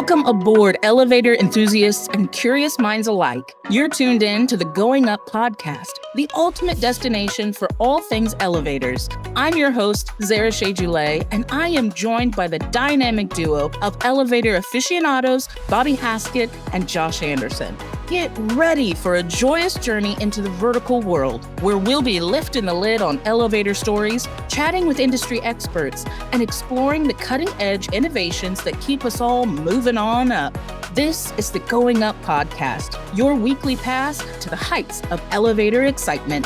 Welcome aboard, elevator enthusiasts and curious minds alike. You're tuned in to the Going Up podcast, the ultimate destination for all things elevators. I'm your host, Zarah Shul, and I am joined by the dynamic duo of elevator aficionados, Bobby Haskett and Josh Anderson. Get ready for a joyous journey into the vertical world, where we'll be lifting the lid on elevator stories, chatting with industry experts, and exploring the cutting-edge innovations that keep us all moving on up. This is the Going Up podcast, your weekly pass to the heights of elevator excitement.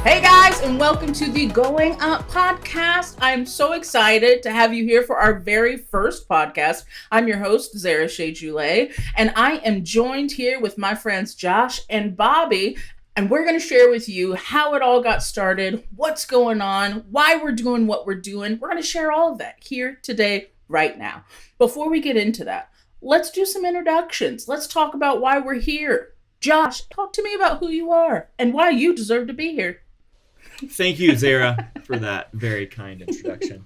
Hey guys, and welcome to the Going Up podcast. I'm so excited to have you here for our very first podcast. I'm your host, Zarah Shul, and I am joined here with my friends Josh and Bobby, and we're going to share with you how it all got started, what's going on, why we're doing what we're doing. We're going to share all of that here today, right now. Before we get into that, let's do some introductions. Let's talk about why we're here. Josh, talk to me about who you are and why you deserve to be here. Thank you, Zarah, for that very kind introduction.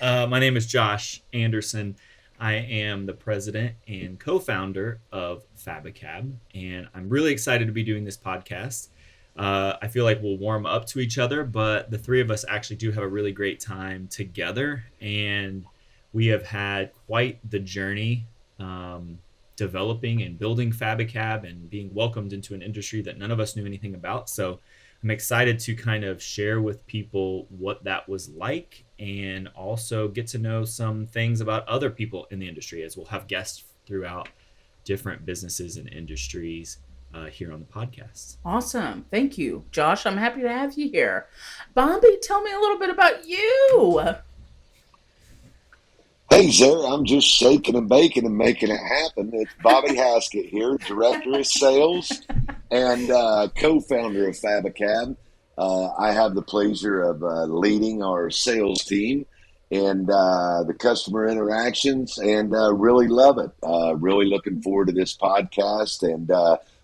My name is Josh Anderson. I am the president and co-founder of FabACab, and I'm really excited to be doing this podcast. I feel like we'll warm up to each other, but the three of us actually do have a really great time together, and we have had quite the journey developing and building FabACab and being welcomed into an industry that none of us knew anything about. So I'm excited to kind of share with people what that was like and also get to know some things about other people in the industry, as we'll have guests throughout different businesses and industries here on the podcast. Awesome. Thank you, Josh. I'm happy to have you here. Bobby, tell me a little bit about you. Hey, Zarah, I'm just shaking and baking and making it happen. It's Bobby Haskett here, Director of Sales and co-founder of FabACab. I have the pleasure of leading our sales team and the customer interactions, and really love it. Really looking forward to this podcast and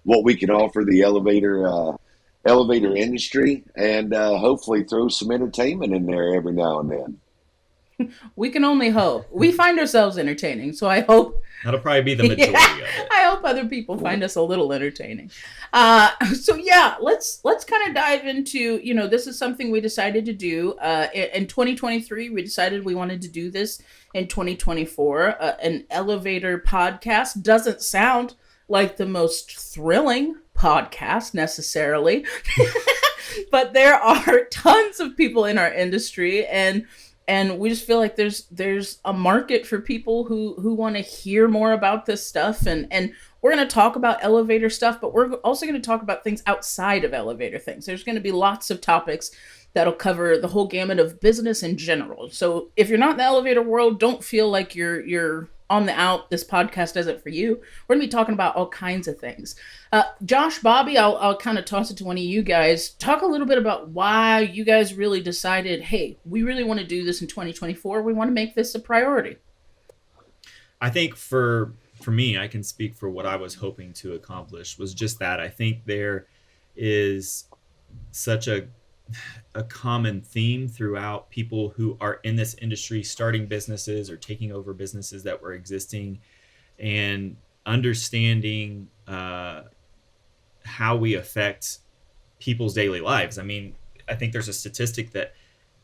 what we can offer the elevator industry, and hopefully throw some entertainment in there every now and then. We can only hope. We find ourselves entertaining, so I hope that'll probably be the majority of it. I hope other people find us a little entertaining. So yeah, let's kind of dive into, this is something we decided to do in 2023. We decided we wanted to do this in 2024. An elevator podcast doesn't sound like the most thrilling podcast necessarily, but there are tons of people in our industry, and we just feel like there's a market for people who want to hear more about this stuff. And we're going to talk about elevator stuff, but we're also going to talk about things outside of elevator things. There's going to be lots of topics that'll cover the whole gamut of business in general. So if you're not in the elevator world, don't feel like you're on the out. This podcast isn't for you. We're going to be talking about all kinds of things. Josh, Bobby, I'll kind of toss it to one of you guys. Talk a little bit about why you guys really decided, hey, we really want to do this in 2024. We want to make this a priority. I think for me, I can speak for what I was hoping to accomplish was just that. I think there is such a common theme throughout people who are in this industry, starting businesses or taking over businesses that were existing, and understanding how we affect people's daily lives. I mean, I think there's a statistic that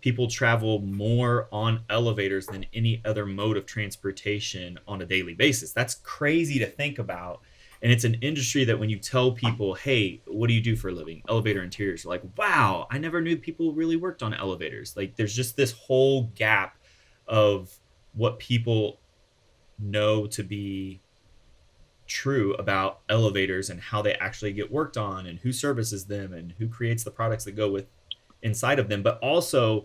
people travel more on elevators than any other mode of transportation on a daily basis. That's crazy to think about. And it's an industry that when you tell people, hey, what do you do for a living? Elevator interiors. You're like, wow, I never knew people really worked on elevators. Like, there's just this whole gap of what people know to be true about elevators and how they actually get worked on and who services them and who creates the products that go with inside of them. But also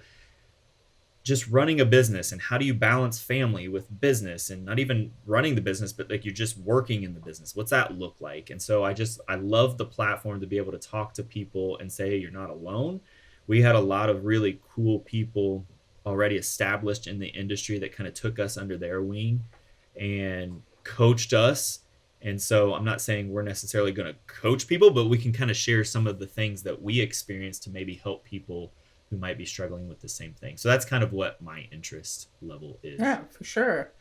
just running a business, and how do you balance family with business, and not even running the business, but like you're just working in the business. What's that look like? And so I love the platform to be able to talk to people and say, you're not alone. We had a lot of really cool people already established in the industry that kind of took us under their wing and coached us. And so I'm not saying we're necessarily going to coach people, but we can kind of share some of the things that we experienced to maybe help people who might be struggling with the same thing. So that's kind of what my interest level is. Yeah, for sure.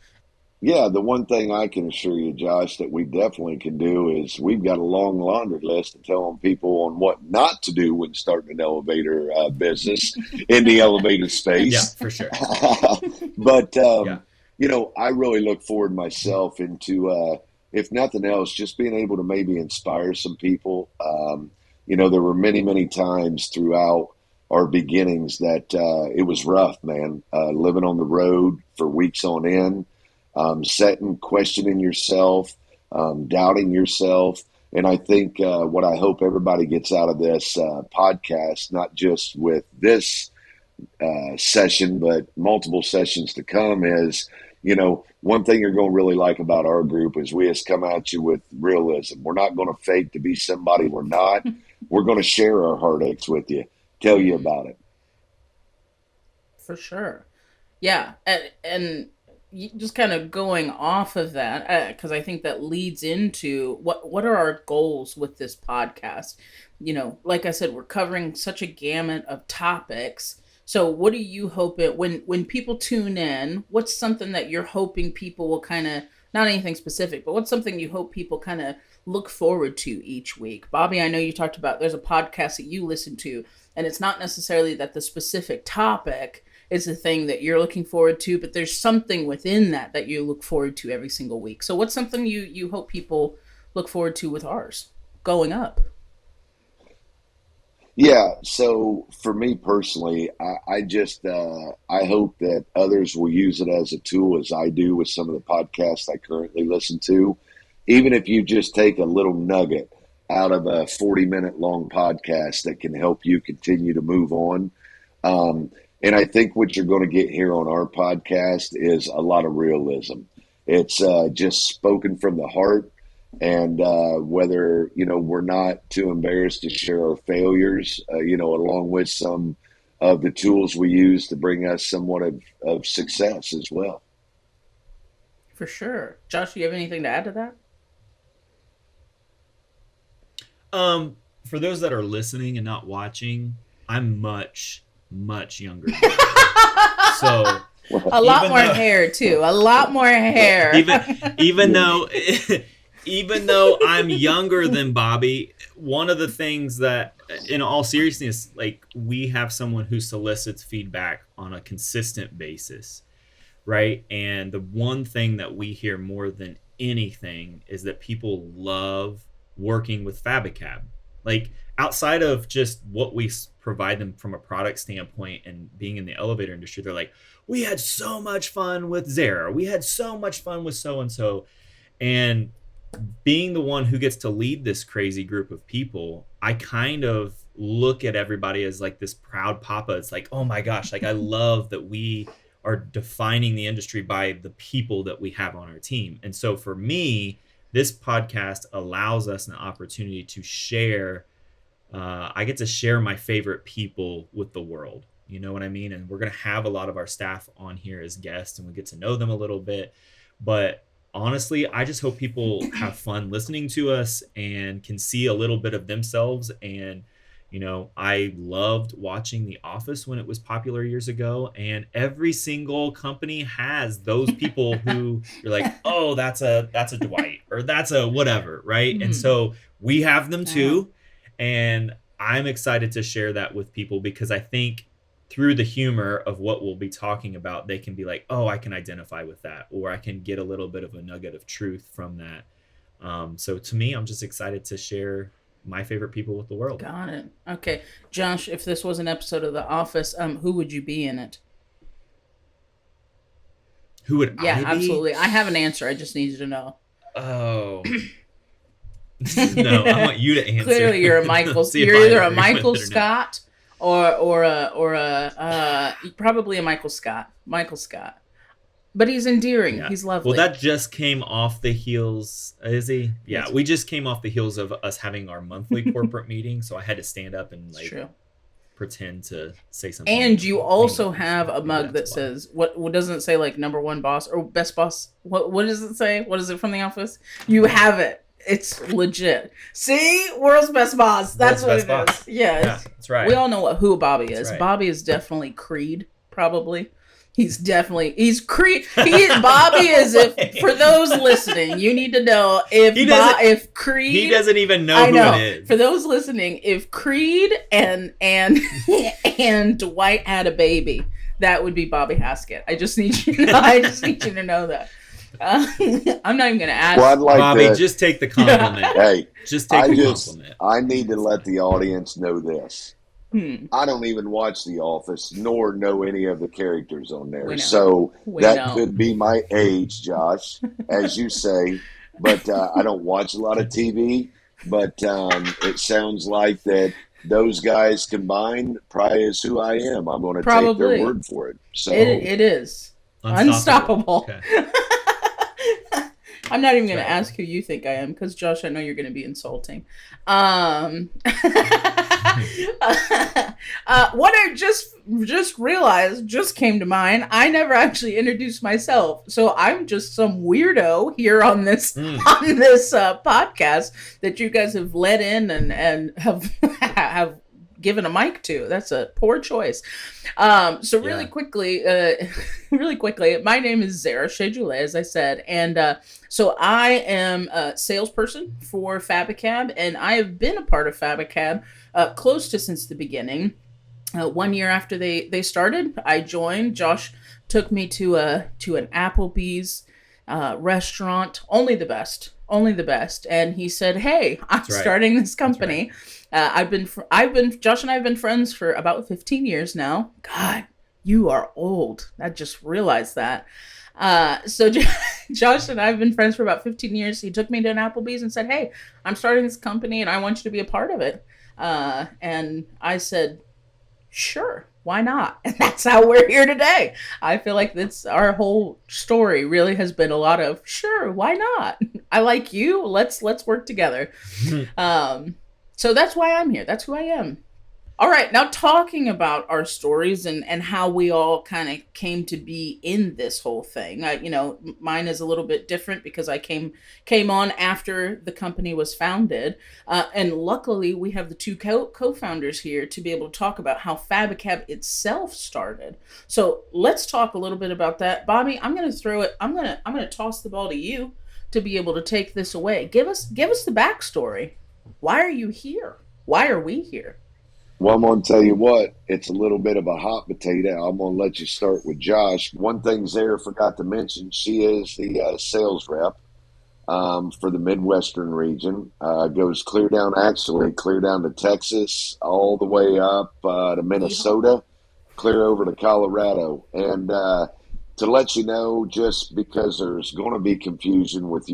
Yeah, the one thing I can assure you, Josh, that we definitely can do is we've got a long laundry list of telling people on what not to do when starting an elevator business in the elevator Yeah, space. for sure. But, Yeah. I really look forward myself into, if nothing else, just being able to maybe inspire some people. There were many, many times throughout our beginnings that it was rough, man, living on the road for weeks on end, setting, questioning yourself, doubting yourself. And I think what I hope everybody gets out of this podcast, not just with this session, but multiple sessions to come, is, one thing you're going to really like about our group is we just come at you with realism. We're not going to fake to be somebody we're not. We're going to share our heartaches with you, tell you about it. For sure. Yeah. And just kind of going off of that, because I think that leads into what are our goals with this podcast. Like I said, we're covering such a gamut of topics. So what are you hoping when people tune in? What's something that you're hoping people will kind of, not anything specific, but what's something you hope people kind of look forward to each week? Bobby, I know you talked about there's a podcast that you listen to, and it's not necessarily that the specific topic is the thing that you're looking forward to, but there's something within that you look forward to every single week. So what's something you hope people look forward to with ours going up? Yeah, so for me personally, I hope that others will use it as a tool as I do with some of the podcasts I currently listen to. Even if you just take a little nugget out of a 40-minute long podcast that can help you continue to move on. And I think what you're going to get here on our podcast is a lot of realism. It's just spoken from the heart. And whether, we're not too embarrassed to share our failures, along with some of the tools we use to bring us somewhat of success as well. For sure. Josh, do you have anything to add to that? For those that are listening and not watching, I'm much, much younger than you. So a lot more hair too. A lot more hair. Even though even though I'm younger than Bobby, one of the things that, in all seriousness, like, we have someone who solicits feedback on a consistent basis, right? And the one thing that we hear more than anything is that people love working with FabACab. Like, outside of just what we provide them from a product standpoint and being in the elevator industry, they're like, we had so much fun with Zarah. We had so much fun with so-and-so. And being the one who gets to lead this crazy group of people, I kind of look at everybody as like this proud papa. It's like, oh my gosh, like, I love that we are defining the industry by the people that we have on our team. And so for me, this podcast allows us an opportunity to share. I get to share my favorite people with the world. You know what I mean? And we're going to have a lot of our staff on here as guests, and we get to know them a little bit. But honestly, I just hope people have fun listening to us and can see a little bit of themselves. And, I loved watching The Office when it was popular years ago. And every single company has those people who you're like, oh, that's a Dwight, or that's a whatever, right? And so we have them too. And I'm excited to share that with people, because I think through the humor of what we'll be talking about, they can be like, oh, I can identify with that, or I can get a little bit of a nugget of truth from that. So to me, I'm just excited to share my favorite people with the world. Got it. Okay. Josh, if this was an episode of The Office, who would you be in it? Who would I be? Yeah, absolutely. I have an answer. I just need you to know. Oh. No, I want you to answer. Clearly you're a Michael. You're either a Michael Scott or probably a Michael Scott. Michael Scott. But he's endearing. Yeah. He's lovely. Well, that just came off the heels. Is he? Yeah, we just came off the heels of us having our monthly corporate meeting, so I had to stand up and pretend to say something. And you also have a mug that says, what doesn't it say, like, number one boss or best boss? What does it say? What is it from The Office? You have it. It's legit. See, world's best boss. That's World's what best it boss. is. Yeah, Yeah, that's right. we all know who Bobby That's is. right. Bobby is definitely Creed. Probably, he's Creed. Bobby is. If for those listening, you need to know if Creed. He doesn't even know I know. who it is. For those listening, if Creed and and Dwight had a baby, that would be Bobby Haskett. I just need you to know. I just need you to know that. I'm not even going to ask. Well, I'd like Bobby, to, just take the compliment. hey, Just take the compliment. I need to let the audience know this. Hmm. I don't even watch The Office, nor know any of the characters on there. We know. So We that know. could be my age, Josh, as you say. But I don't watch a lot of TV. But it sounds like that those guys combined probably is who I am. I'm going to take their word for it. So it is unstoppable. Okay. I'm not even going to ask who you think I am because, Josh, I know you're going to be insulting. What I just realized just came to mind. I never actually introduced myself, so I'm just some weirdo here on this podcast that you guys have let in and have given a mic to. That's a poor choice. So really quickly, my name is Zarah Shul, as I said, and so I am a salesperson for FabACab, and I have been a part of FabACab close to since the beginning. 1 year after they started, I joined. Josh took me to an Applebee's restaurant, only the best, and he said, "Hey, I'm starting this company." Josh and I have been friends for about 15 years now. God, you are old. I just realized that. So Josh and I have been friends for about 15 years. He took me to an Applebee's and said, "Hey, I'm starting this company and I want you to be a part of it." And I said, "Sure, why not?" And that's how we're here today. I feel like that's our whole story really has been a lot of, sure, why not? I like you. Let's work together. So that's why I'm here. That's who I am. All right, now talking about our stories and how we all kind of came to be in this whole thing. Mine is a little bit different because I came on after the company was founded, and luckily we have the two co-founders here to be able to talk about how FabACab itself started. So let's talk a little bit about that, Bobby. I'm going to throw it. I'm going to toss the ball to you to be able to take this away. Give us the backstory. Why are you here? Why are we here? Well, I'm going to tell you what, it's a little bit of a hot potato. I'm going to let you start with Josh. One thing Zarah forgot to mention, she is the sales rep for the Midwestern region. Goes clear down to Texas, all the way up to Minnesota, clear over to Colorado. And to let you know, just because there's going to be confusion with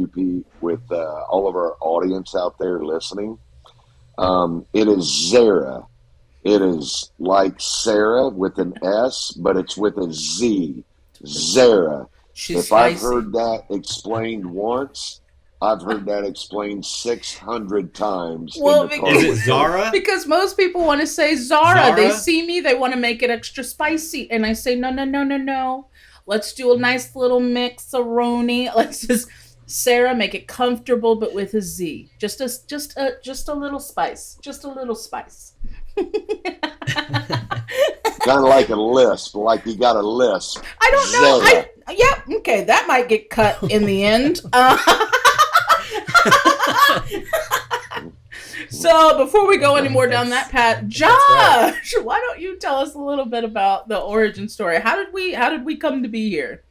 all of our audience out there listening, it is Zarah. It is like Sarah with an S, but it's with a Z. Zarah. If I've heard that explained once, I've heard that explained 600 times. Well, is it Zara? Because most people want to say Zara. They see me, they want to make it extra spicy. And I say, no. Let's do a nice little mix-a-roni. Let's just... Sarah, make it comfortable, but with a Z. Just a little spice. Just a little spice. Kind of like a lisp, like you got a lisp. I don't know. Okay, that might get cut in the end. So before we go any more down that path, Josh, why don't you tell us a little bit about the origin story? How did we come to be here?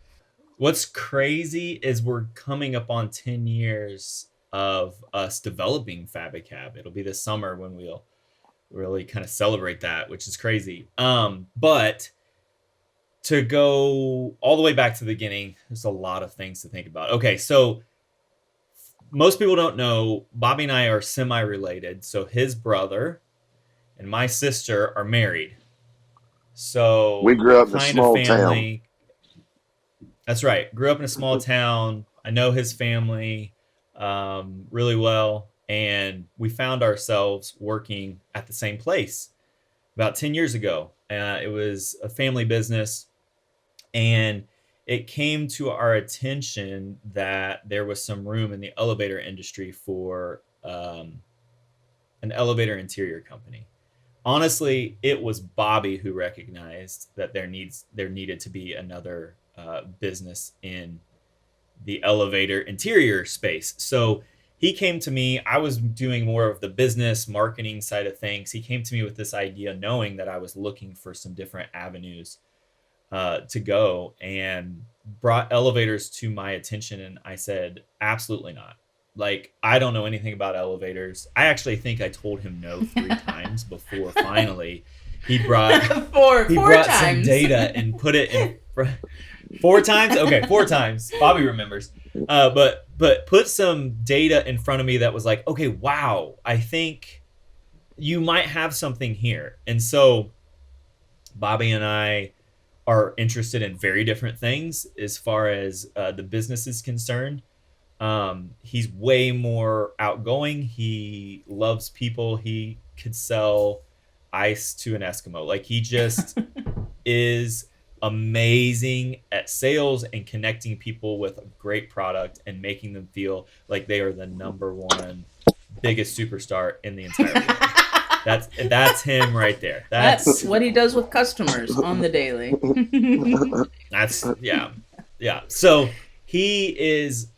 What's crazy is we're coming up on 10 years of us developing FabACab. It'll be this summer when we'll really kind of celebrate that, which is crazy. But to go all the way back to the beginning, there's a lot of things to think about. Okay, so most people don't know, Bobby and I are semi-related. So his brother and my sister are married. So we grew up in a small town. That's right. Grew up in a small town. I know his family really well. And we found ourselves working at the same place about 10 years ago. It was a family business. And it came to our attention that there was some room in the elevator industry for an elevator interior company. Honestly, it was Bobby who recognized that there needed to be another business in the elevator interior space. So he came to me. I was doing more of the business marketing side of things. He came to me with this idea, knowing that I was looking for some different avenues to go, and brought elevators to my attention. And I said, absolutely not. Like, I don't know anything about elevators. I actually think I told him no 3 times before finally he brought four some times. data and put it in 4 times. Okay, 4 times. Bobby remembers. But put some data in front of me that was like, okay, wow, I think you might have something here. And so Bobby and I are interested in very different things as far as the business is concerned. He's way more outgoing. He loves people. He could sell ice to an Eskimo. Like, he just is amazing at sales and connecting people with a great product and making them feel like they are the number one biggest superstar in the entire world. That's him right there. That's what he does with customers on the daily. Yeah. So he is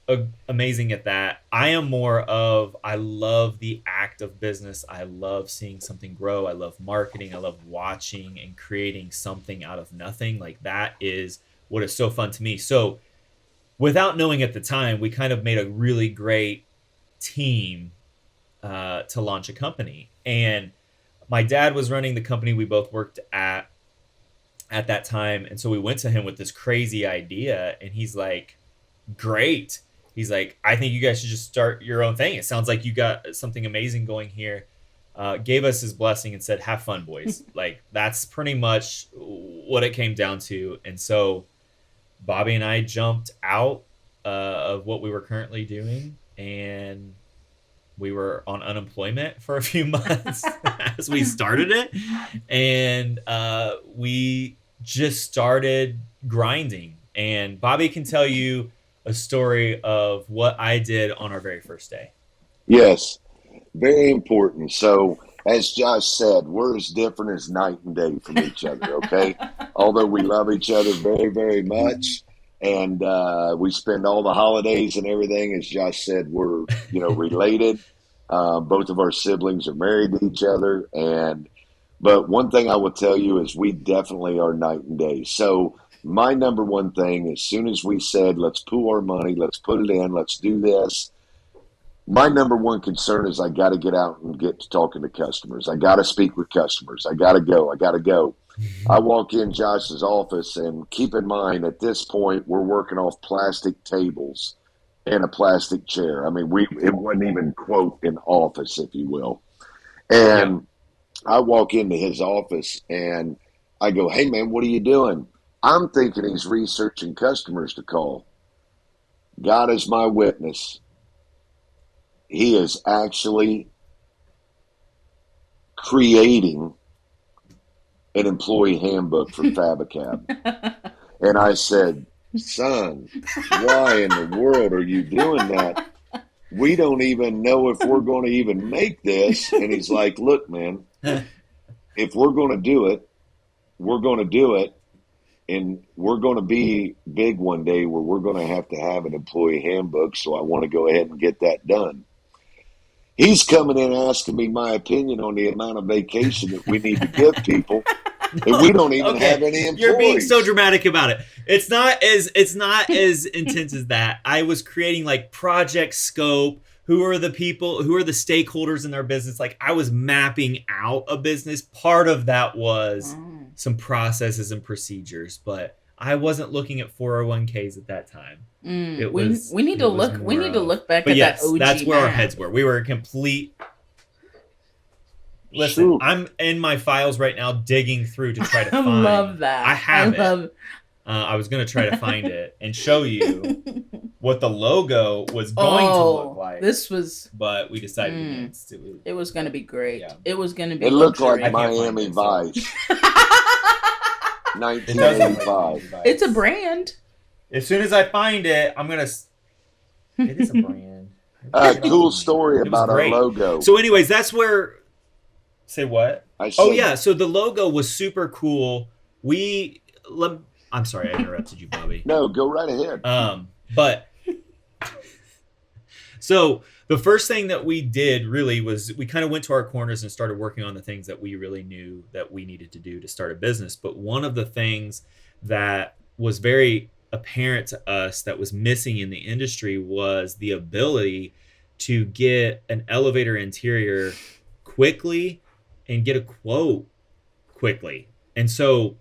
amazing at that. I am more of, I love the act of business. I love seeing something grow. I love marketing. I love watching and creating something out of nothing. Like, that is what is so fun to me. So without knowing at the time, we kind of made a really great team to launch a company. And my dad was running the company we both worked at that time. And so we went to him with this crazy idea, and he's like, great. He's like, I think you guys should just start your own thing. It sounds like you got something amazing going here. Gave us his blessing and said, have fun, boys. Like, that's pretty much what it came down to. And so Bobby and I jumped out of what we were currently doing, and we were on unemployment for a few months as we started it. And we just started grinding. And Bobby can tell you a story of what I did on our very first day. Yes, very important. So, as Josh said, we're as different as night and day from each other, okay? Although we love each other very, very much, and we spend all the holidays and everything, as Josh said, we're, related. Both of our siblings are married to each other, but one thing I will tell you is we definitely are night and day. So my number one thing, as soon as we said, let's pool our money, let's put it in, let's do this, my number one concern is I got to get out and get to talking to customers. I got to speak with customers. I got to go. I walk in Josh's office, and keep in mind, at this point, we're working off plastic tables and a plastic chair. I mean, it wasn't even, quote, an office, if you will. And I walk into his office, and I go, hey, man, what are you doing? I'm thinking he's researching customers to call. God is my witness. He is actually creating an employee handbook for FabACab. And I said, son, why in the world are you doing that? We don't even know if we're going to even make this. And he's like, look, man, if we're going to do it, we're going to do it. And we're going to be big one day where we're going to have an employee handbook. So I want to go ahead and get that done. He's coming in asking me my opinion on the amount of vacation that we need to give people. And we don't even have any employees. You're being so dramatic about it. It's not as intense as that. I was creating like project scope. Who are the people? Who are the stakeholders in our business? Like, I was mapping out a business. Part of that was some processes and procedures, but I wasn't looking at 401ks at that time. We need to look back at that OG. That's where our heads were. We were a complete. Listen, Shoot. I'm in my files right now digging through to try to find. I love that. I have it. I was going to try to find it and show you what the logo was going to look like. But we decided against it. It was going to be great. Yeah. It was going to be. It looked like Miami Vice. 1985. It's a brand. As soon as I find it, I'm gonna. It is a brand. Cool story It was about our great. logo. So, anyways, that's where. Say what? I Oh said, yeah. So the logo was super cool. We. I'm sorry, I interrupted you, Bobby. no, go right ahead. But so the first thing that we did really was we kind of went to our corners and started working on the things that we really knew that we needed to do to start a business. But one of the things that was very apparent to us that was missing in the industry was the ability to get an elevator interior quickly and get a quote quickly. And so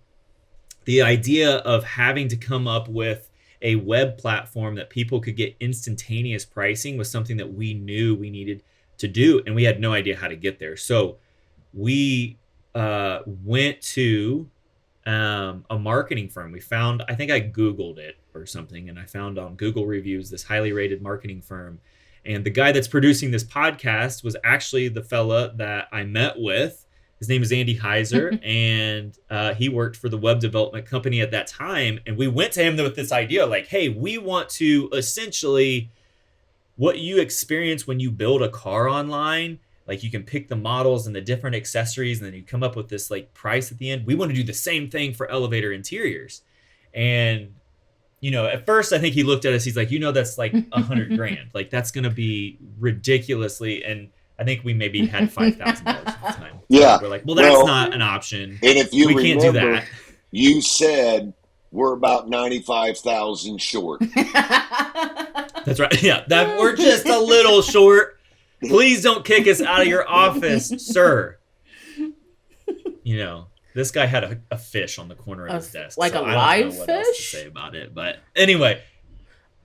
the idea of having to come up with a web platform that people could get instantaneous pricing was something that we knew we needed to do, and we had no idea how to get there. So we went to a marketing firm. We found, I think I Googled it or something, and I found on Google reviews this highly rated marketing firm. And the guy that's producing this podcast was actually the fella that I met with. His name is Andy Heiser, and he worked for the web development company at that time. And we went to him with this idea like, hey, we want to essentially what you experience when you build a car online. Like you can pick the models and the different accessories, and then you come up with this like price at the end. We want to do the same thing for elevator interiors. And, you know, at first I think he looked at us, he's like, you know, that's like $100,000. Like that's going to be ridiculously. And I think we maybe had $5,000 at the time. Yeah. So we're like, well, that's not an option. And if you we can't do that. You said we're about 95,000 short. That's right. Yeah. We're just a little short. Please don't kick us out of your office, sir. You know, this guy had a fish on the corner of his desk. Like so a I don't live know what fish? else to say about it. But anyway,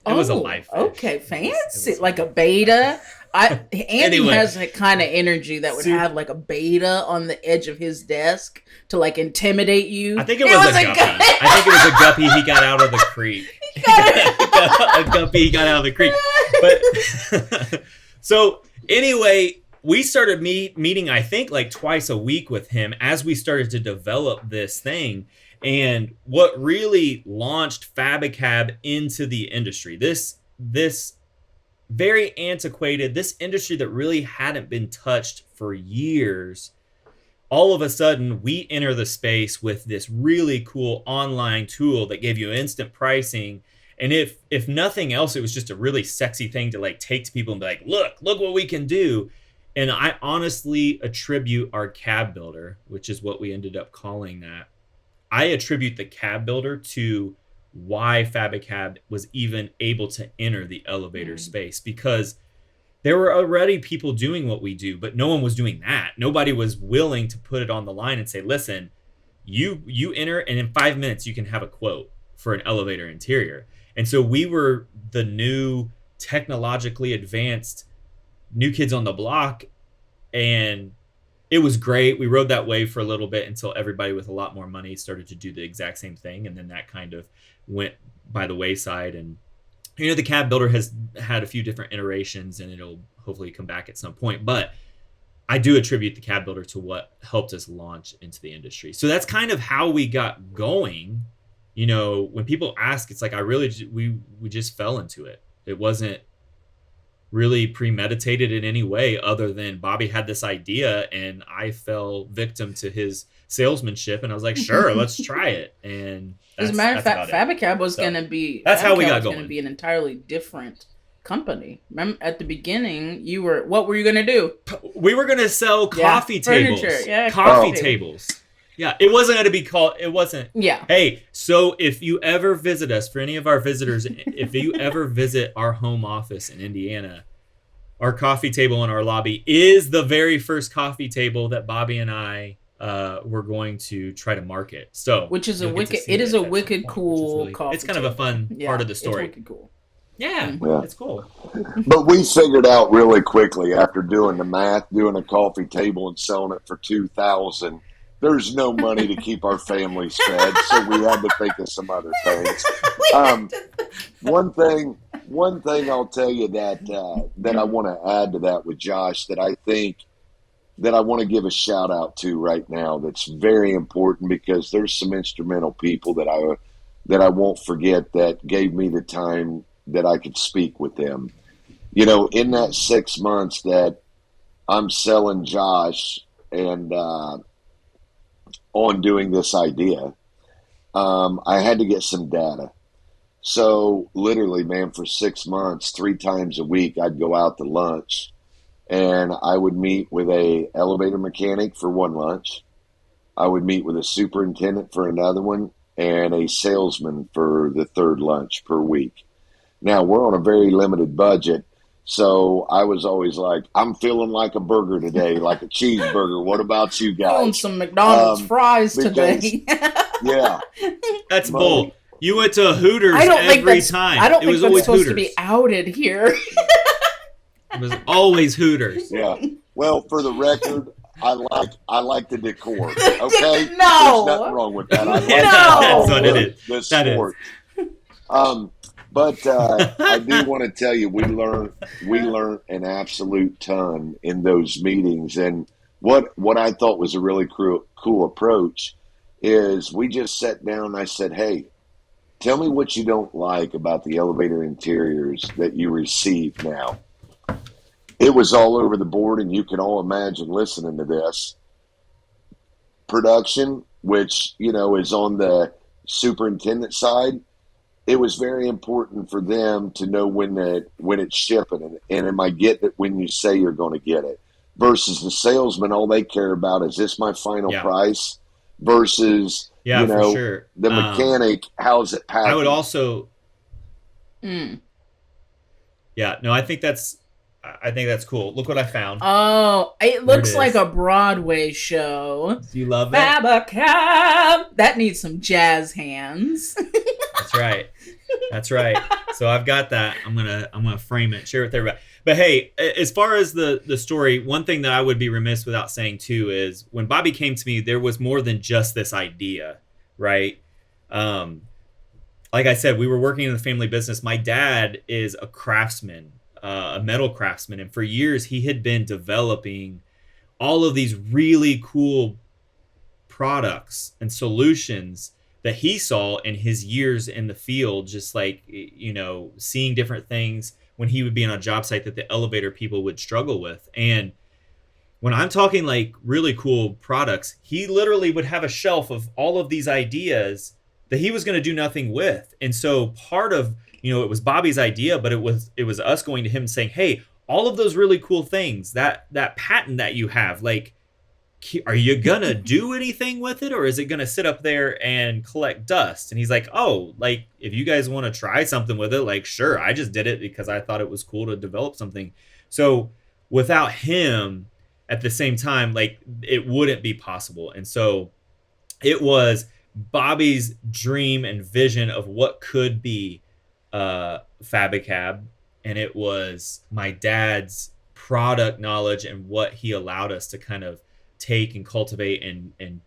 it was a live fish. Okay, fancy. Like a beta. Andy has that kind of energy that would have like a beta on the edge of his desk to like intimidate you. I think it was a guppy. I think it was a guppy he got out of the creek. A guppy he got out of the creek. But so anyway, we started meeting, I think, like twice a week with him as we started to develop this thing. And what really launched FabACab into the industry, this very antiquated, this industry that really hadn't been touched for years, all of a sudden we enter the space with this really cool online tool that gave you instant pricing. And if nothing else, it was just a really sexy thing to like take to people and be like, look what we can do. And I honestly attribute our cab builder, which is what we ended up calling that. I attribute the cab builder to why FabACab was even able to enter the elevator space, because there were already people doing what we do, but no one was doing that. Nobody was willing to put it on the line and say, listen, you enter and in 5 minutes you can have a quote for an elevator interior. And so we were the new technologically advanced new kids on the block, and it was great. We rode that wave for a little bit until everybody with a lot more money started to do the exact same thing. And then that kind of went by the wayside. And, you know, the cab builder has had a few different iterations and it'll hopefully come back at some point. But I do attribute the cab builder to what helped us launch into the industry. So that's kind of how we got going. You know, when people ask, it's like, we just fell into it. It wasn't really premeditated in any way other than Bobby had this idea and I fell victim to his salesmanship and I was like, sure, let's try it. And as a matter of fact, FabACab was going to be, that's how we got going. Going to be an entirely different company. Remember at the beginning, what were you going to do? We were going to sell coffee tables. Furniture. Yeah, coffee tables. Yeah, it wasn't going to be called, it wasn't. Yeah. Hey, so if you ever visit us, for any of our visitors, if you ever visit our home office in Indiana, our coffee table in our lobby is the very first coffee table that Bobby and I were going to try to market. So, which is a wicked cool coffee. It's kind of a fun part of the story. It's wicked cool. Yeah, it's cool. But we figured out really quickly after doing the math, doing a coffee table and selling it for $2,000. There's no money to keep our families fed, so we had to think of some other things. One thing I'll tell you that I want to add to that with Josh that I think that I want to give a shout out to right now that's very important because there's some instrumental people that that I won't forget that gave me the time that I could speak with them. You know, in that 6 months that I'm selling Josh and on doing this idea, I had to get some data. So literally, man, for 6 months, 3 times a week, I'd go out to lunch and I would meet with a elevator mechanic for one lunch. I would meet with a superintendent for another one and a salesman for the third lunch per week. Now we're on a very limited budget. So I was always like, I'm feeling like a burger today, like a cheeseburger. What about you Feeling guys? some McDonald's fries Because, today. yeah, That's money. bull. You went to Hooters I don't think every that's. time. I don't It think was that's always supposed Hooters. to be outed here. It was always Hooters. Yeah. Well, for the record, I like the decor. Okay, No. there's nothing wrong with that. I like That's what it is. the That is. sport. But I do want to tell you, we learned an absolute ton in those meetings, and what I thought was a really cool approach is we just sat down and I said, hey, tell me what you don't like about the elevator interiors that you receive now. It was all over the board, and you can all imagine listening to this. Production, which, you know, is on the superintendent side, it was very important for them to know when it's shipping, and am I getting it when you say you're going to get it? Versus the salesman, all they care about is this my final price versus, Yeah, you know, for sure. the mechanic, how's it packaged? I would also. Mm. Yeah, no, I think that's cool. Look what I found. Oh, it looks is. like a Broadway show. Do you love it? FabACab. That needs some jazz hands. That's right. That's right. So I've got that. I'm gonna frame it, share it with everybody. But hey, as far as the story, one thing that I would be remiss without saying too is when Bobby came to me, there was more than just this idea, right? Like I said, we were working in the family business. My dad is a craftsman, a metal craftsman, and for years he had been developing all of these really cool products and solutions that he saw in his years in the field, just like, you know, seeing different things when he would be on a job site that the elevator people would struggle with. And when I'm talking like really cool products, he literally would have a shelf of all of these ideas that he was going to do nothing with. And so part of, you know, it was Bobby's idea, but it was us going to him saying, hey, all of those really cool things, that patent that you have, like, are you gonna do anything with it, or is it gonna sit up there and collect dust? And he's like, oh, like, if you guys want to try something with it, like, sure, I just did it because I thought it was cool to develop something. So without him at the same time, like, it wouldn't be possible. And so it was Bobby's dream and vision of what could be FabACab, and it was my dad's product knowledge and what he allowed us to kind of take and cultivate and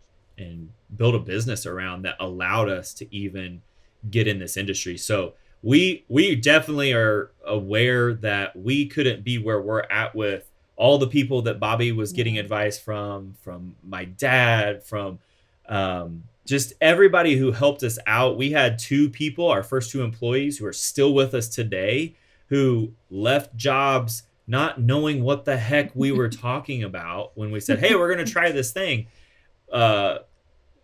build a business around that allowed us to even get in this industry. So we definitely are aware that we couldn't be where we're at with all the people that Bobby was getting advice from my dad, from just everybody who helped us out. We had 2 people, our first 2 employees, who are still with us today, who left jobs not knowing what the heck we were talking about when we said, hey, we're going to try this thing.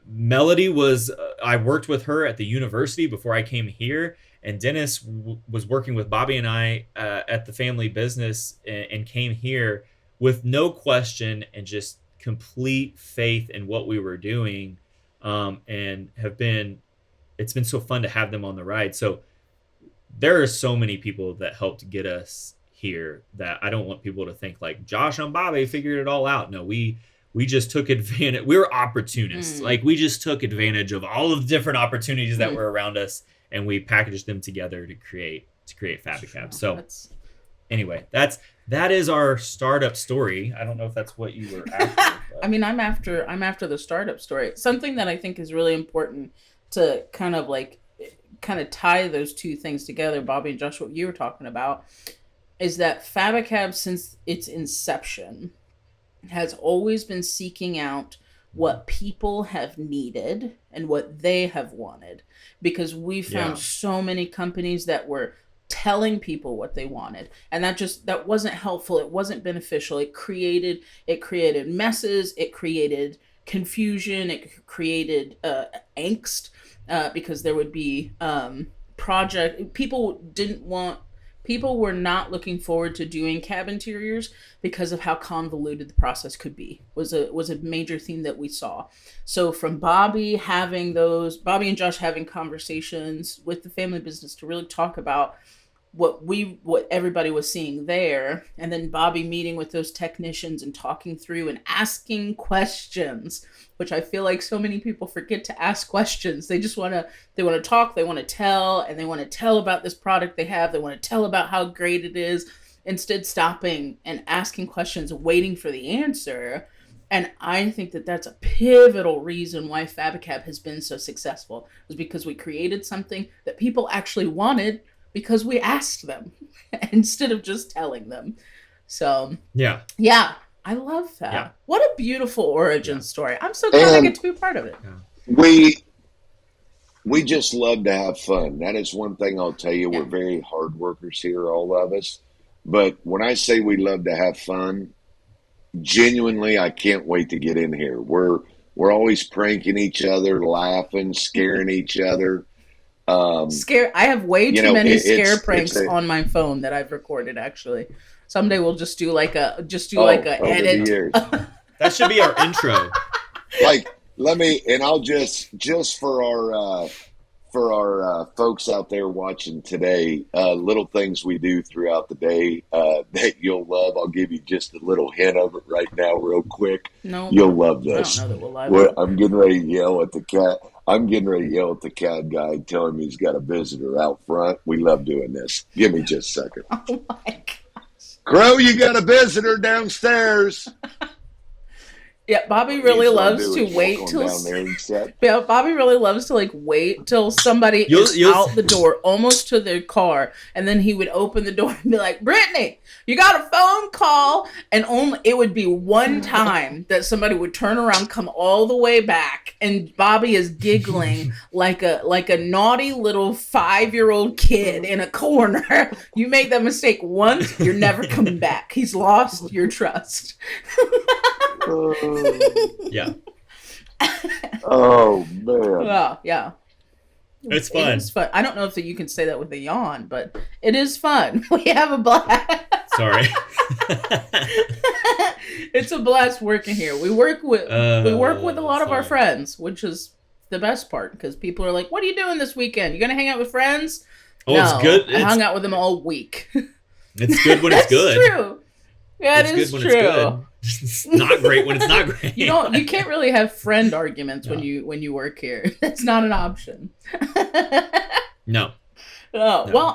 Melody was, I worked with her at the university before I came here, and Dennis was working with Bobby and I at the family business and came here with no question and just complete faith in what we were doing, and it's been so fun to have them on the ride. So there are so many people that helped get us here that I don't want people to think like Josh and Bobby figured it all out. No, we just took advantage. We were opportunists. Like, we just took advantage of all of the different opportunities that were around us, and we packaged them together to create FabACab. So anyway, that is our startup story. I don't know if that's what you were after. I mean, I'm after the startup story. Something that I think is really important to kind of tie those 2 things together, Bobby and Josh, what you were talking about, is that FabACab, since its inception, has always been seeking out what people have needed and what they have wanted, because we found so many companies that were telling people what they wanted, and that wasn't helpful. It wasn't beneficial. It created messes. It created confusion. It created angst, because there would be people were not looking forward to doing cab interiors because of how convoluted the process could be. Was a major theme that we saw. So from Bobby and Josh having conversations with the family business to really talk about what everybody was seeing there, and then Bobby meeting with those technicians and talking through and asking questions, which I feel like so many people forget to ask questions. They want to talk, they want to tell, and they want to tell about this product they have. They want to tell about how great it is, instead stopping and asking questions, waiting for the answer. And I think that that's a pivotal reason why FabACab has been so successful, is because we created something that people actually wanted, because we asked them instead of just telling them. So yeah, I love that. Yeah. What a beautiful origin story. I'm so glad I get to be part of it. We just love to have fun. That is one thing I'll tell you. We're very hard workers here, all of us. But when I say we love to have fun, genuinely, I can't wait to get in here. We're always pranking each other, laughing, scaring each other. I have way too many scare pranks on my phone that I've recorded. Actually, someday we'll just do like a edit. That should be our intro. I'll just for our folks out there watching today, little things we do throughout the day that you'll love. I'll give you just a little hint of it right now, real quick. No, you'll love this. I don't know that we'll love it. I'm getting ready to yell at the cat. I'm getting ready to yell at the cab guy and tell him he's got a visitor out front. We love doing this. Give me just a second. Oh my gosh. Crow, you got a visitor downstairs. Yeah, Bobby really loves to wait till. Yeah, Bobby really loves to wait till somebody is out the door, almost to their car, and then he would open the door and be like, "Brittany, you got a phone call," and it would be one time that somebody would turn around, come all the way back, and Bobby is giggling like a naughty little 5-year-old kid in a corner. You make that mistake once, you're never coming back. He's lost your trust. Yeah. Oh man. Well, yeah. It's fun. It is fun. I don't know if you can say that with a yawn, but it is fun. We have a blast. Sorry. It's a blast working here. We work with a lot of our friends, which is the best part, because people are like, "What are you doing this weekend? You gonna hang out with friends?" Oh, no, it's good. I hung out with them all week. It's good when it's good. It's true. Yeah, it is true. It's not great when it's not great. You can't really have friend arguments when you work here. That's not an option. No. Oh, no. Well,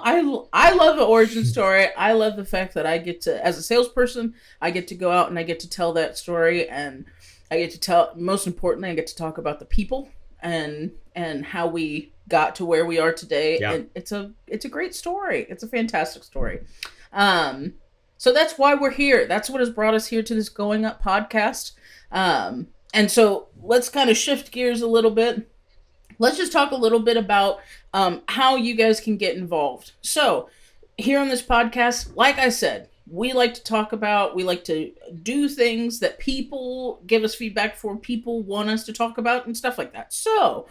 I love the origin story. I love the fact that I get to, as a salesperson, I get to go out and I get to tell that story, and I get to tell, most importantly, I get to talk about the people and how we got to where we are today. Yeah. And it's a great story. It's a fantastic story. So that's why we're here. That's what has brought us here to this Going Up podcast. And so let's kind of shift gears a little bit. Let's just talk a little bit about how you guys can get involved. So here on this podcast, like I said, we like to do things that people give us feedback for, people want us to talk about and stuff like that. So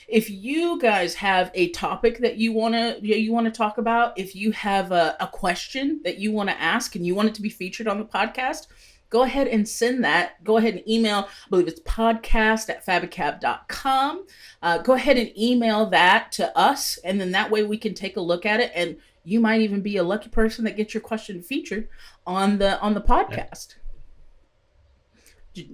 if you guys have a topic that you want to talk about, if you have a question that you want to ask and you want it to be featured on the podcast, go ahead and send that. Go ahead and email, I believe it's podcast@FabACab.com. Go ahead and email that to us, and then that way we can take a look at it, and you might even be a lucky person that gets your question featured on the podcast. Yeah.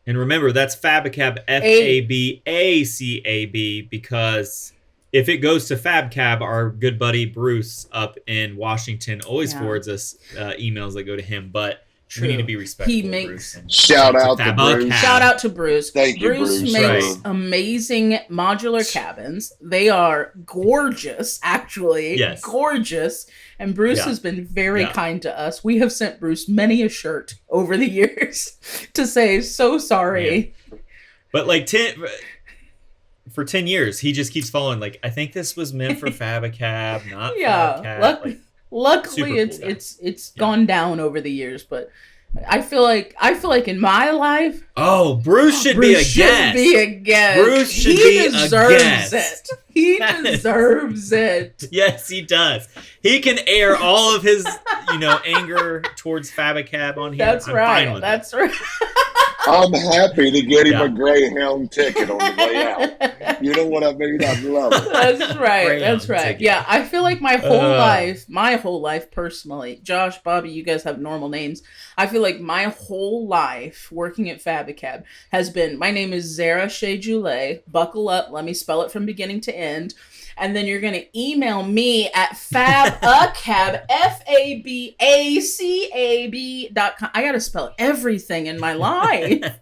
And remember, that's FabACab, FabACab, because if it goes to Fabcab, our good buddy Bruce up in Washington always forwards us emails that go to him. But we need to be respectful. He makes shout out to Bruce. Shout out to Bruce. Thank you, Bruce. Bruce makes amazing modular cabins. They are gorgeous, actually. Yes. Gorgeous. And Bruce has been very kind to us. We have sent Bruce many a shirt over the years to say, so sorry. But like for 10 years, he just keeps following. Like, I think this was meant for FabACab, not Yeah. Fabcab. Like, Luckily, super cool guy. it's gone down over the years, but I feel like in my life, oh, Bruce should be a Bruce should guest. be a guest. Bruce should he be a deserves guest. it. He Yes. deserves it. Yes, he does. He can air all of his, anger towards FabACab on here. That's I'm right. fine with That's it. right. I'm happy to get him Yeah. a Greyhound ticket on the way out. You know what I mean? I love it. That's right. Greyhound That's right. ticket. Yeah, I feel like my whole life personally, Josh, Bobby, you guys have normal names. I feel like my whole life working at FabACab has been, my name is Zarah Shul. Buckle up. Let me spell it from beginning to end. And then you're going to email me at FabACab, FabACab.com. I got to spell everything in my life.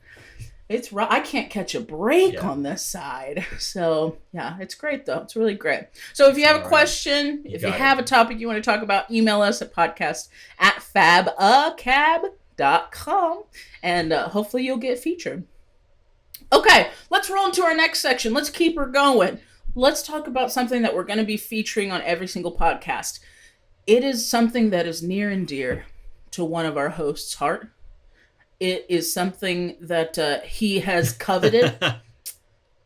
It's right. I can't catch a break on this side. So, yeah, it's great, though. It's really great. So, if you have a question, if you have a topic you want to talk about, email us at podcast@FabACab.com. And hopefully you'll get featured. Okay, let's roll into our next section. Let's keep her going. Let's talk about something that we're going to be featuring on every single podcast. It is something that is near and dear to one of our hosts' heart. It is something that he has coveted.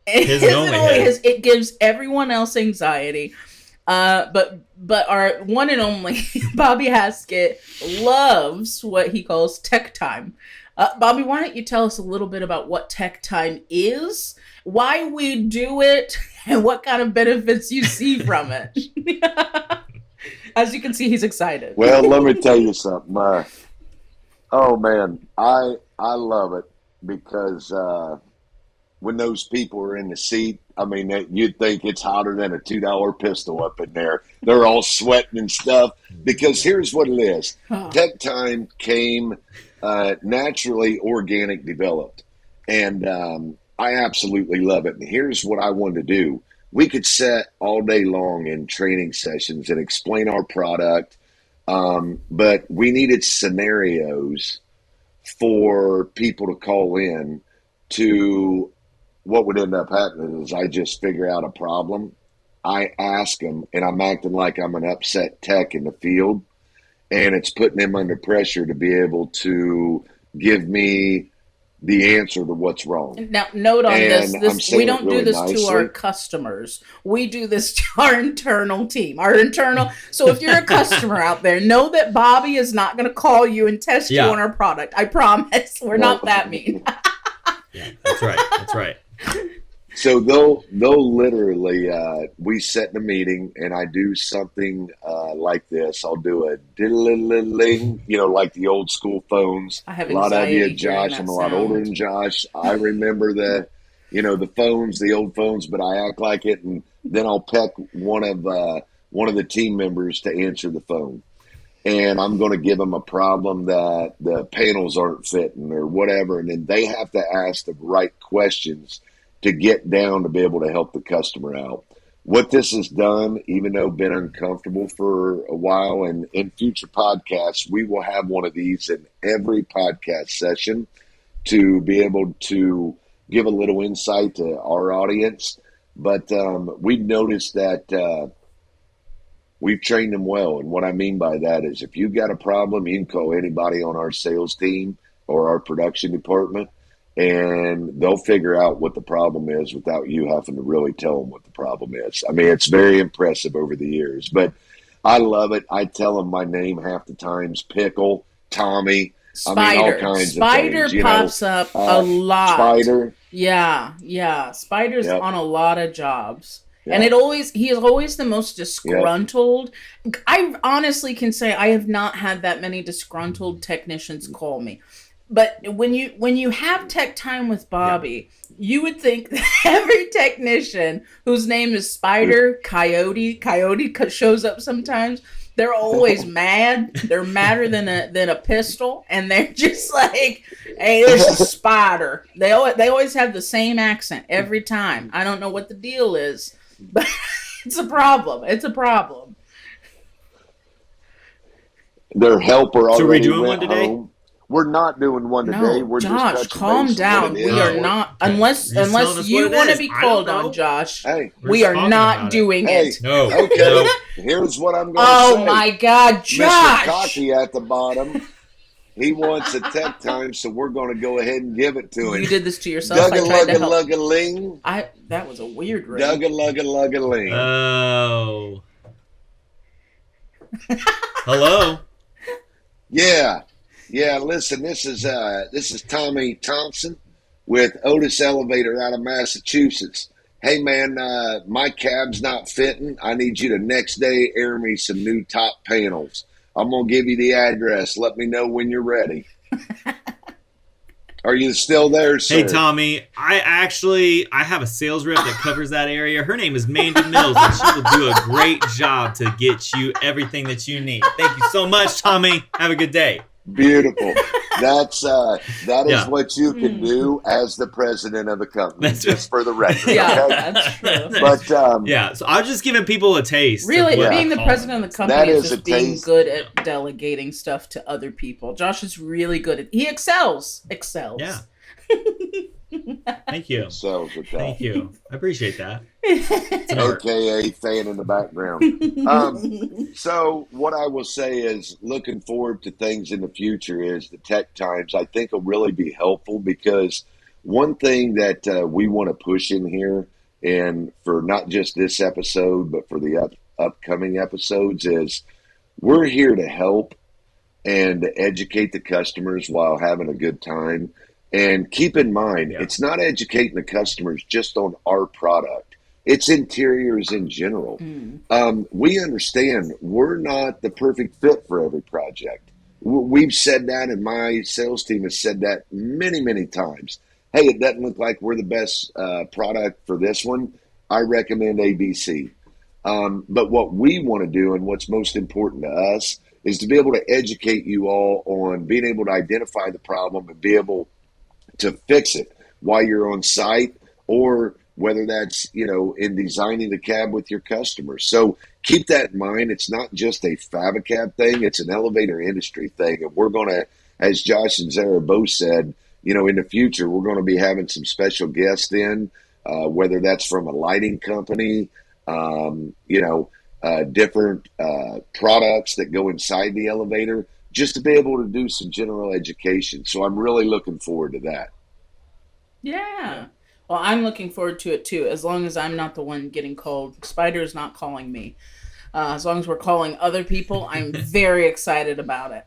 It gives everyone else anxiety. But our one and only Bobby Haskett loves what he calls tech time. Bobby, why don't you tell us a little bit about what tech time is, why we do it, and what kind of benefits you see from it? As you can see, he's excited. Well, let me tell you something. Oh man, I love it because when those people are in the seat, I mean, you'd think it's hotter than a $2 pistol up in there. They're all sweating and stuff. Because here's what it is: Tech Time came naturally, organic, developed, and I absolutely love it. And here's what I wanted to do: we could sit all day long in training sessions and explain our product. But we needed scenarios for people to call in to. What would end up happening is I just figure out a problem. I ask them, and I'm acting like I'm an upset tech in the field, and it's putting them under pressure to be able to give me the answer to what's wrong. Now, note on this we don't do this to our customers. We do this to our internal team. So if you're a customer out there, know that Bobby is not going to call you and test you on our product. I promise. We're not that mean. Yeah, that's right. That's right. So they'll literally, we sit in a meeting and I do something like this. I'll do a diddle-ling, like the old school phones. I have a lot of you, anxiety Josh. hearing I'm that a lot sound. older than Josh. I remember the phones, the old phones, but I act like it, and then I'll pick one of the team members to answer the phone. And I'm going to give them a problem that the panels aren't fitting or whatever. And then they have to ask the right questions to get down to be able to help the customer out. What this has done, even though been uncomfortable for a while, and in future podcasts, we will have one of these in every podcast session to be able to give a little insight to our audience. But we've noticed that we've trained them well. And what I mean by that is if you've got a problem, you can call anybody on our sales team or our production department, and they'll figure out what the problem is without you having to really tell them what the problem is. I mean, it's very impressive over the years. But I love it. I tell them my name half the times, Pickle, Tommy. Spider. I mean, all kinds Spider of things. pops up a lot. Spider. Yeah. Spider's on a lot of jobs. Yeah. And he is always the most disgruntled. Yep. I honestly can say I have not had that many disgruntled technicians call me. But when you have tech time with Bobby, you would think that every technician whose name is Spider, Coyote shows up sometimes. They're always mad. They're madder than a pistol, and they're just like, "Hey, there's a Spider." They always have the same accent every time. I don't know what the deal is, but it's a problem. It's a problem. Their helper already so we're doing went one today? home. We're not doing one today. No, We're Josh, just touching calm base on what down. it We is. are not unless You're just telling unless us you what it want to is. be I called don't on, know. Josh. Hey, We're We just are talking not about it. doing hey, it. No. okay. No. Here's what I'm going to Oh say. my God, Mr. Josh! Cocky at the bottom. He wants a tech time, so we're going to go ahead and give it to him. You did this to yourself. I tried to help. Dugga-lugga-lugga-ling. That was a weird ring. Dugga-lugga-lugga-ling. Oh. Hello. Yeah. Listen, this is Tommy Thompson with Otis Elevator out of Massachusetts. Hey man, my cab's not fitting. I need you to next day air me some new top panels. I'm gonna give you the address. Let me know when you're ready. Are you still there, sir? Hey Tommy, I have a sales rep that covers that area. Her name is Mandy Mills, and she will do a great job to get you everything that you need. Thank you so much, Tommy. Have a good day. Beautiful. That is Yeah. what you can do as the president of the company. That's just for the record. Yeah, Okay? that's true. But Yeah, so I'm just giving people a taste. Really, of what being I the call president them. of the company That is is a just being taste. good at delegating stuff to other people. Josh is really good at. He excels. Yeah. Thank you. so with that. Thank you. I appreciate that. It's an art. AKA fan in the background. So what I will say is looking forward to things in the future is the tech times I think will really be helpful because one thing that we want to push in here and for not just this episode but for the upcoming episodes is we're here to help and to educate the customers while having a good time. And keep in mind, it's not educating the customers just on our product. It's interiors in general. We understand we're not the perfect fit for every project. We've said that, and my sales team has said that many, many times. Hey, it doesn't look like we're the best product for this one. I recommend ABC. But what we want to do and what's most important to us is to be able to educate you all on being able to identify the problem and be able to fix it while you're on site or whether that's, in designing the cab with your customers. So keep that in mind. It's not just a FabACab thing. It's an elevator industry thing. And we're going to, as Josh and Zarah both said, in the future, we're going to be having some special guests in, whether that's from a lighting company, different products that go inside the elevator, just to be able to do some general education. So I'm really looking forward to that. Yeah. Well, I'm looking forward to it too, as long as I'm not the one getting called. Spider's not calling me. As long as we're calling other people, I'm very excited about it.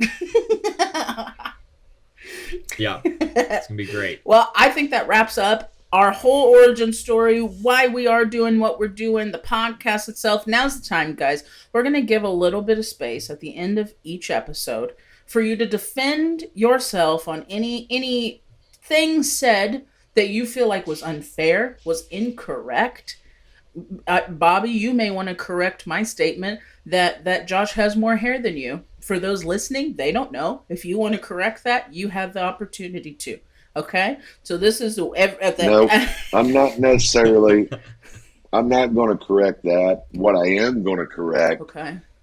Yeah, it's going to be great. Well, I think that wraps up our whole origin story, why we are doing what we're doing, the podcast itself. Now's the time, guys. We're going to give a little bit of space at the end of each episode for you to defend yourself on any thing said that you feel like was unfair, was incorrect. Bobby, you may want to correct my statement that Josh has more hair than you. For those listening, they don't know. If you want to correct that, you have the opportunity to. Okay, so this is No, I'm not necessarily. I'm not going to correct that. What I am going to correct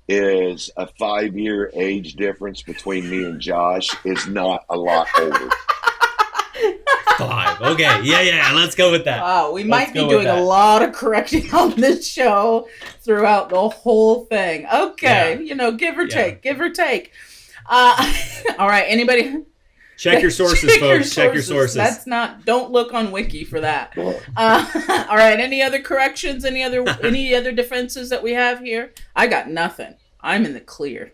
is a 5-year age difference between me and Josh is not a lot older. 5. Okay. Yeah. Let's go with that. Wow, we might be doing a lot of correcting on this show throughout the whole thing. Okay, give or take. All right, anybody? Check your sources, folks. Check your sources. Don't look on Wiki for that. All right. Any other corrections? Any other defenses that we have here? I got nothing. I'm in the clear.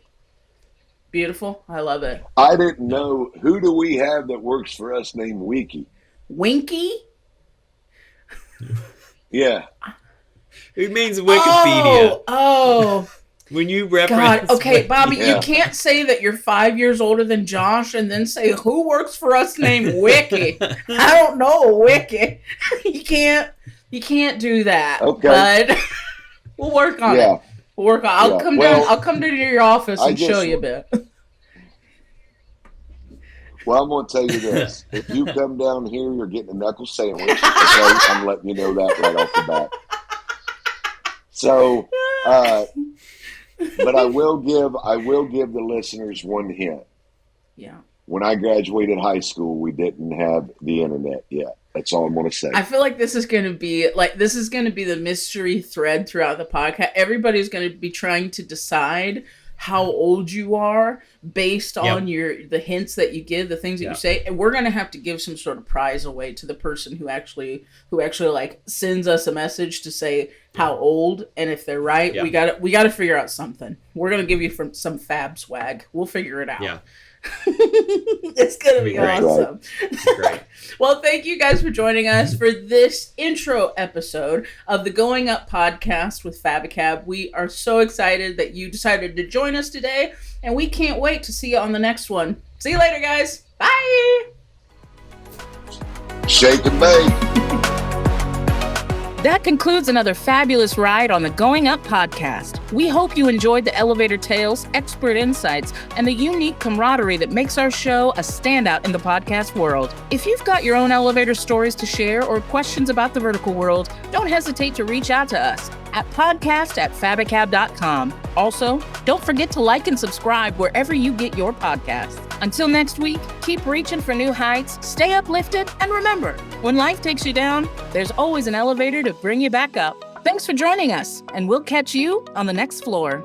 Beautiful. I love it. I didn't know. Who do we have that works for us named Wiki? Winky? Yeah. It means Wikipedia. Oh. When you reference... God, okay, Bobby, you can't say that you're 5 years older than Josh and then say, who works for us named Wiki? I don't know, Wiki. You can't do that. Okay. But we'll work on it. We'll work on it. I'll come to your office and show you a bit. Well, I'm going to tell you this. If you come down here, you're getting a knuckle sandwich. Okay? I'm letting you know that right off the bat. So... but I will give the listeners one hint. Yeah. when I graduated high school, we didn't have the internet yet. That's all I'm going to say. I feel like this is going to be the mystery thread throughout the podcast. Everybody's going to be trying to decide how old you are based on the hints that you give, the things that you say, and we're going to have to give some sort of prize away to the person who actually like sends us a message to say how old, and if they're right, we got to figure out something. We're going to give you some fab swag. We'll figure it out. Yeah. It's gonna be awesome. Great. Well, thank you guys for joining us for this intro episode of the Going Up podcast with FabACab. We are so excited that you decided to join us today, and we can't wait to see you on the next one. See you later, guys. Bye. Shake and bake. That concludes another fabulous ride on the Going Up podcast. We hope you enjoyed the elevator tales, expert insights, and the unique camaraderie that makes our show a standout in the podcast world. If you've got your own elevator stories to share or questions about the vertical world, don't hesitate to reach out to us at podcast@fabacab.com. Also, don't forget to like and subscribe wherever you get your podcasts. Until next week, keep reaching for new heights, stay uplifted, and remember, when life takes you down, there's always an elevator to bring you back up. Thanks for joining us, and we'll catch you on the next floor.